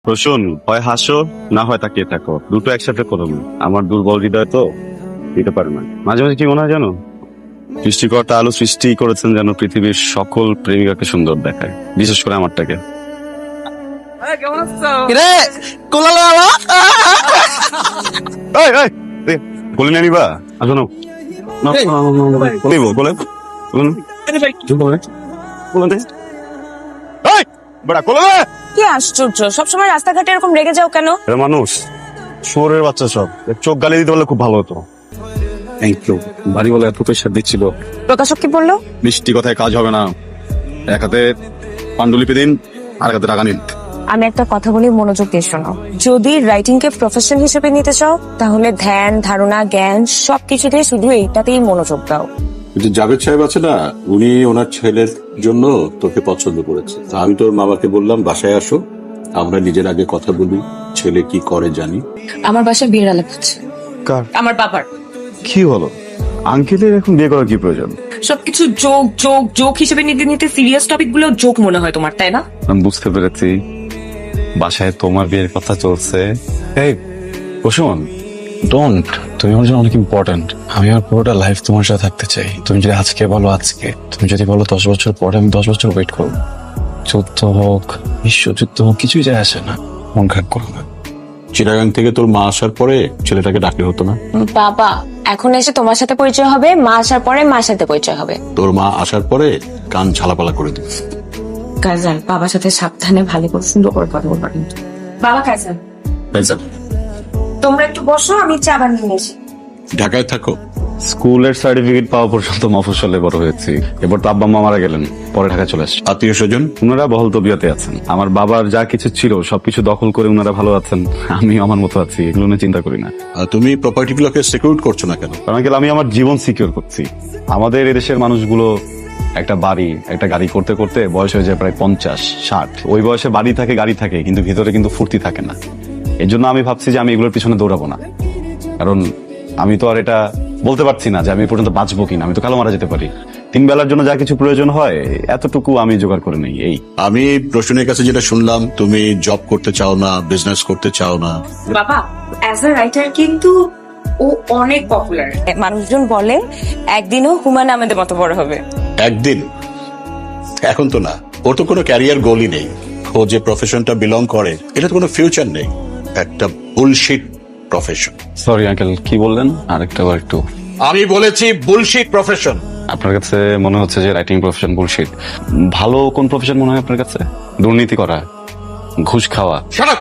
প্রসূন, হয় হাসো না হয় তাকিয়ে থাকো, দুটো একসাথে করো না। আমার দুর্বল হৃদয় তো দিতে পারে না। মাঝে মাঝে কি মনে হয় জানো, সৃষ্টিকর্তা আলো সৃষ্টি করেছেন যেন পৃথিবীর সকল প্রেমিকাকে সুন্দর দেখায়, বিশেষ করে আমারটাকে। কোলে নিয়ে নিবা? আসো না, কোলে কি আশ্চর্য, সবসময় রাস্তাঘাটে এরকম রেগে যাও কেন? মানুষ শুয়োরের বাচ্চা সব, চোখ গালি দিতে পারলে খুব ভালো হতো। Thank you. বাড়ি বলে এত প্রেশার দিচ্ছিল। প্রকাশক কি বললো? মিষ্টি কথায় কাজ হবে না, এক হাতে পাণ্ডুলিপি দিন আর এক হাতে টাকা নিন। আমি একটা কথা বলি, মনোযোগ দিয়ে শোনো। যদি রাইটিং কে প্রফেশন হিসেবে নিতে চাও তাহলে ধ্যান ধারণা জ্ঞান সবকিছুতে শুধু এইটাতেই মনোযোগ দাও। কিন্তু জাভেদ সাহেব আছে না, উনি ওনার ছেলের জন্য তোকে পছন্দ করেছে। তা আমি তোর মামাকে বললাম বাসায় আসো, আমরা নিজের আগে কথা বলি, ছেলে কি করে জানি। আমার বাসায় বিয়ের আলাপ হচ্ছে। কার? আমার বাবার। কি হলো? আঙ্কেলের এখন বিয়ে করার কি প্রয়োজন? সবকিছু জোক জোক জোক হিসেবে নিতে নিতে সিরিয়াস টপিক গুলো জোক মনে হয় তোমার, তাই না? আমি বুঝতে পেরেছি, বাসায় তোমার বিয়ের কথা চলছে। এই প্রসূন, ডোন্ট, তুমি আমার জন্য অনেক ইম্পর্টেন্ট। আমি আমার পুরোটা লাইফ তোমার সাথে থাকতে চাই। তুমি যদি আজকে বলো আজকে, তুমি যদি বলো 10 বছর পরে, আমি 10 বছর ওয়েট করবো। যুদ্ধ হোক, বিশ্বযুদ্ধ হোক, কিছুই যায় আসে না। মন খারাপ করো না। চিটাগাং থেকে তোর মা আসার পরে ছেলেটাকে ডাকলে হতো না? বাবা এখন এসে তোমার সাথে পরিচয় হবে, মা আসার পরে মার সাথে পরিচয় হবে। তোর মা আসার পরে কান ঝালাপালা করে দিস। কাজান, বাবার সাথে সাবধানে ভালো করে সুন্দর করে কথা বলবা কিন্তু। বাবা কাজান, তোমরা একটু বসো, আমি চা বানিয়ে নিয়ে এসি। ঢাকায় থাকো? স্কুলের সার্টিফিকেট পাওয়া পর্যন্ত মফস্বলে বড় হয়েছি। এবার তো আব্বা মা মারা গেলেন, পরে ঢাকা চলে আসছি। আত্মীয় স্বজন? ওনারা বহল তবিয়তে আছেন। আমার বাবার যা কিছু ছিল সবকিছু দখল করে ওনারা ভালো আছেন, আমি আমার মতো আছি, এগুলো নিয়ে চিন্তা করি না। তুমি প্রপার্টি গুলোকে সিকিউর করছো না কেন? কারণ আমি আমার জীবন সিকিউর করছি। আমাদের এদেশের মানুষগুলো একটা বাড়ি একটা গাড়ি করতে করতে বয়স হয়ে যায় প্রায় 50-60। ওই বয়সে বাড়ি থাকে গাড়ি থাকে, কিন্তু ভিতরে কিন্তু ফুর্তি থাকে না। এর জন্য আমি ভাবছি যে আমি এগুলোর পিছনে দৌড়াবো না। কারণ আমি তো আর এটা বলতে পারছি না যে আমি এই পর্যন্ত বাঁচবো কিনা, আমি তো কালো মারা যেতে পারি। 3 বেলার জন্য যা কিছু প্রয়োজন হয় এতটুকু আমি জোগাড় করে নেই। এই আমি প্রশ্নের কাছে যেটা শুনলাম, তুমি জব করতে চাও না, বিজনেস করতে চাও না। বাবা অ্যাজ আ রাইটার কিন্তু ও অনেক পপুলার। মানুষজন বলে একদিনও হুমায়ুন আহমেদের মতো বড় হবে। একদিন? এখন তো না, ওর তো কোনো ক্যারিয়ার গোলই নেই। ও যে প্রফেশনটা বিলং করে এটা তো কোনো ফিউচার নেই, একটা বুলশিট প্রফেশন। সরি আঙ্কেল, কি বললেন আরেকটা বার একটু? আমি বলেছি বুলশিট প্রফেশন। আপনার কাছে মনে হচ্ছে যে রাইটিং প্রফেশন বুলশিট। ভালো কোন প্রফেশন মনে হয় আপনার কাছে? দুর্নীতি করা, ঘুষ খাওয়া? Shut up!